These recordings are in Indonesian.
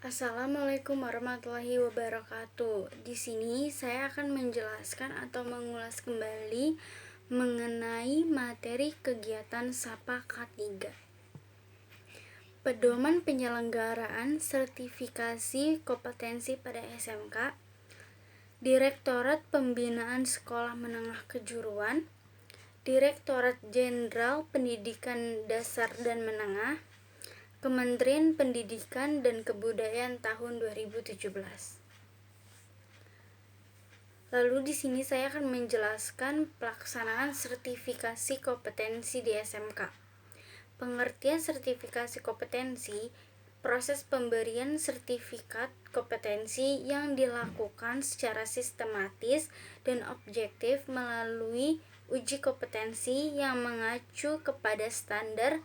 Assalamualaikum warahmatullahi wabarakatuh. Di sini saya akan menjelaskan atau mengulas kembali mengenai materi kegiatan SAPA K3. Pedoman penyelenggaraan sertifikasi kompetensi pada SMK, Direktorat Pembinaan Sekolah Menengah Kejuruan, Direktorat Jenderal Pendidikan Dasar dan Menengah, Kementerian Pendidikan dan Kebudayaan tahun 2017. Lalu di sini saya akan menjelaskan pelaksanaan sertifikasi kompetensi di SMK. Pengertian sertifikasi kompetensi, proses pemberian sertifikat kompetensi yang dilakukan secara sistematis dan objektif melalui uji kompetensi yang mengacu kepada standar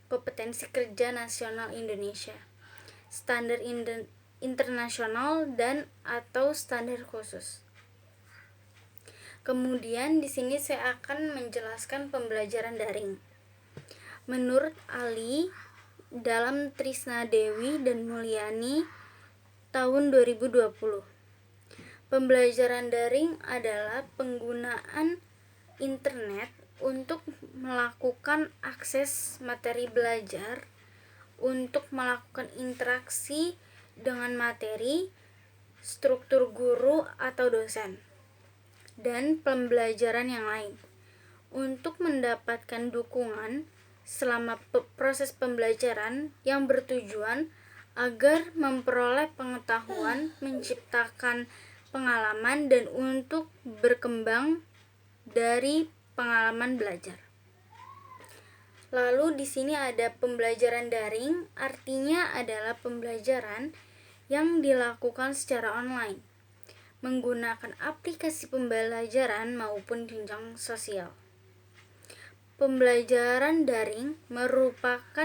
kompetensi kerja nasional Indonesia, standar internasional dan atau standar khusus. Kemudian di sini saya akan menjelaskan pembelajaran daring. Menurut Ali dalam Trisna Dewi dan Mulyani tahun 2020, pembelajaran daring adalah penggunaan internet untuk melakukan akses materi belajar, untuk melakukan interaksi dengan materi, struktur guru atau dosen, dan pembelajaran yang lain, untuk mendapatkan dukungan selama proses pembelajaran yang bertujuan agar memperoleh pengetahuan, menciptakan pengalaman, dan untuk berkembang dari pengalaman belajar. Lalu di sini ada pembelajaran daring, artinya adalah pembelajaran yang dilakukan secara online, menggunakan aplikasi pembelajaran maupun jenjang sosial. Pembelajaran daring merupakan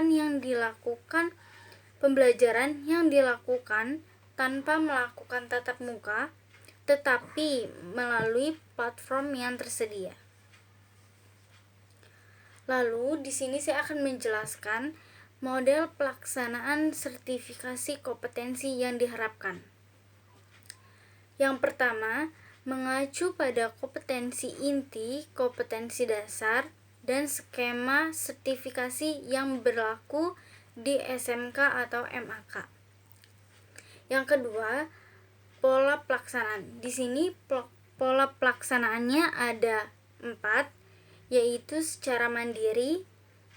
pembelajaran yang dilakukan tanpa melakukan tatap muka, tetapi melalui platform yang tersedia. Lalu di sini saya akan menjelaskan model pelaksanaan sertifikasi kompetensi yang diharapkan. Yang pertama, mengacu pada kompetensi inti, kompetensi dasar, dan skema sertifikasi yang berlaku di SMK atau MAK. Yang kedua, pola pelaksanaan. Di sini pola pelaksanaannya ada 4, yaitu secara mandiri,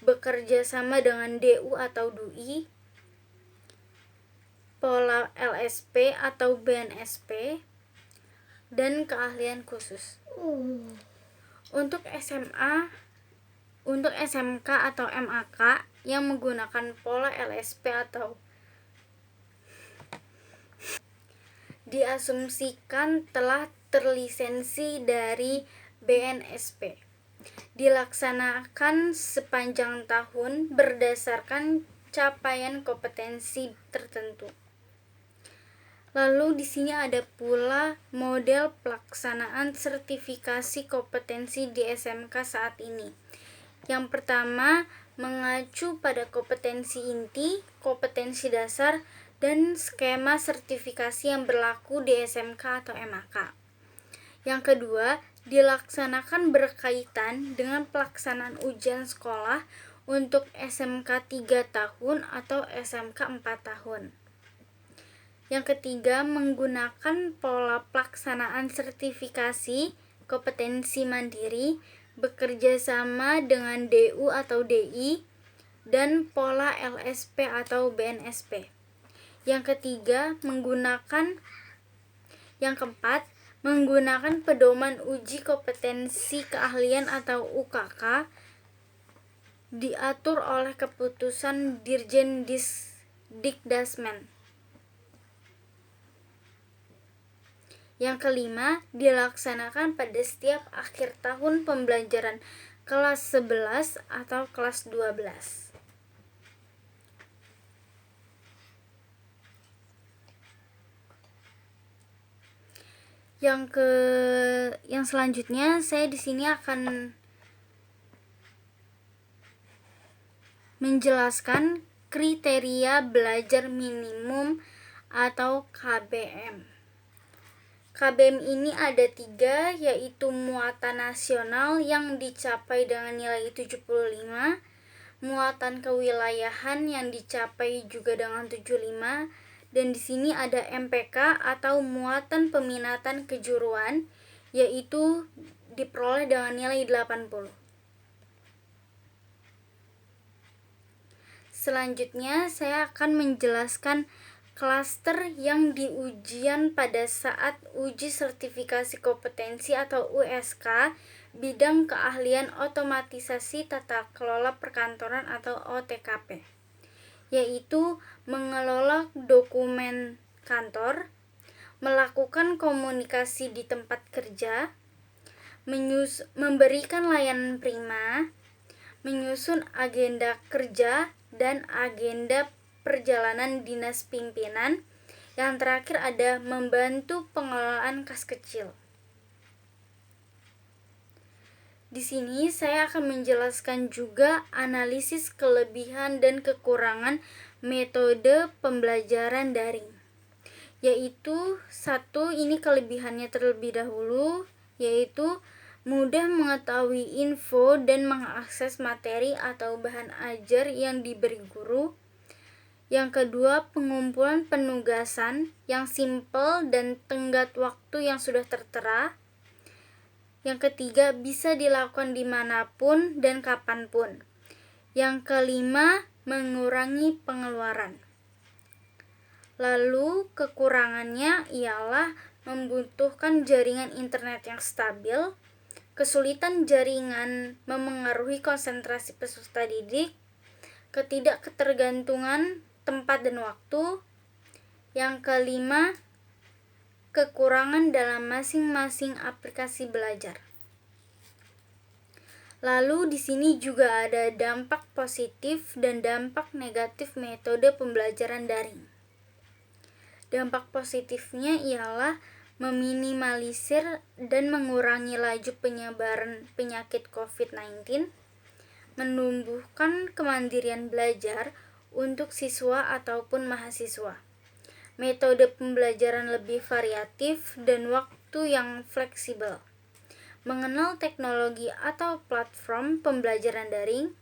bekerja sama dengan DU atau DUI, pola LSP atau BNSP, dan keahlian khusus. Untuk SMK atau MAK yang menggunakan pola LSP atau diasumsikan telah terlisensi dari BNSP, dilaksanakan sepanjang tahun berdasarkan capaian kompetensi tertentu. Lalu di sini ada pula model pelaksanaan sertifikasi kompetensi di SMK saat ini. Yang pertama, mengacu pada kompetensi inti, kompetensi dasar, dan skema sertifikasi yang berlaku di SMK atau MAK. Yang kedua, dilaksanakan berkaitan dengan pelaksanaan ujian sekolah untuk SMK 3 tahun atau SMK 4 tahun. Yang ketiga, menggunakan pola pelaksanaan sertifikasi kompetensi mandiri, bekerja sama dengan DU atau DI, dan pola LSP atau BNSP. Yang keempat, menggunakan pedoman uji kompetensi keahlian atau UKK, diatur oleh keputusan Dirjen Dikdasmen. Yang kelima, dilaksanakan pada setiap akhir tahun pembelajaran kelas 11 atau kelas 12. Yang selanjutnya saya di sini akan menjelaskan kriteria belajar minimum atau KBM. KBM ini ada 3, yaitu muatan nasional yang dicapai dengan nilai 75, muatan kewilayahan yang dicapai juga dengan 75, dan di sini ada MPK atau muatan peminatan kejuruan, yaitu diperoleh dengan nilai 80. Selanjutnya saya akan menjelaskan klaster yang diujian pada saat uji sertifikasi kompetensi atau USK bidang keahlian otomatisasi tata kelola perkantoran atau OTKP, yaitu mengelola dokumen kantor, melakukan komunikasi di tempat kerja, memberikan layanan prima, menyusun agenda kerja dan agenda perjalanan dinas pimpinan. Yang terakhir ada membantu pengelolaan kas kecil. Di sini saya akan menjelaskan juga analisis kelebihan dan kekurangan metode pembelajaran daring. Yaitu 1, ini kelebihannya terlebih dahulu, yaitu mudah mengetahui info dan mengakses materi atau bahan ajar yang diberi guru. Yang kedua, pengumpulan penugasan yang simpel dan tenggat waktu yang sudah tertera. Yang ketiga, bisa dilakukan dimanapun dan kapanpun. Yang kelima, mengurangi pengeluaran. Lalu kekurangannya ialah membutuhkan jaringan internet yang stabil, kesulitan jaringan memengaruhi konsentrasi peserta didik, ketidakketergantungan tempat dan waktu. Yang kelima, kekurangan dalam masing-masing aplikasi belajar. Lalu di sini juga ada dampak positif dan dampak negatif metode pembelajaran daring. Dampak positifnya ialah meminimalisir dan mengurangi laju penyebaran penyakit COVID-19, menumbuhkan kemandirian belajar untuk siswa ataupun mahasiswa, metode pembelajaran lebih variatif dan waktu yang fleksibel, mengenal teknologi atau platform pembelajaran daring,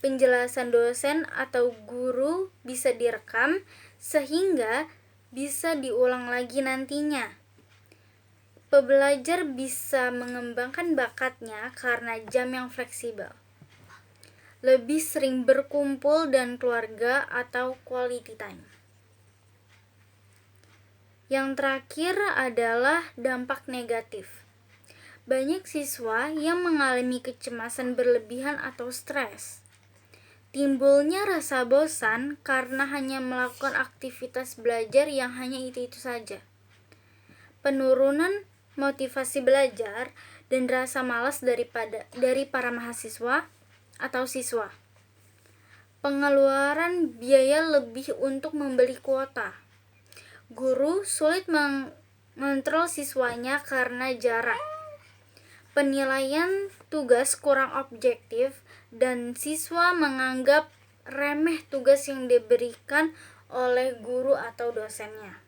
penjelasan dosen atau guru bisa direkam sehingga bisa diulang lagi nantinya. Pembelajar bisa mengembangkan bakatnya karena jam yang fleksibel, lebih sering berkumpul dan keluarga atau quality time. Yang terakhir adalah dampak negatif. Banyak siswa yang mengalami kecemasan berlebihan atau stres. Timbulnya rasa bosan karena hanya melakukan aktivitas belajar yang hanya itu-itu saja. Penurunan motivasi belajar dan rasa malas dari para mahasiswa atau siswa. Pengeluaran biaya lebih untuk membeli kuota. Guru sulit mengontrol siswanya karena jarak. Penilaian tugas kurang objektif dan siswa menganggap remeh tugas yang diberikan oleh guru atau dosennya.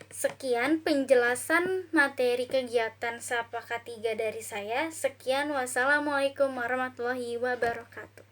Sekian penjelasan materi kegiatan SAPA K3 dari saya. Sekian, wassalamualaikum warahmatullahi wabarakatuh.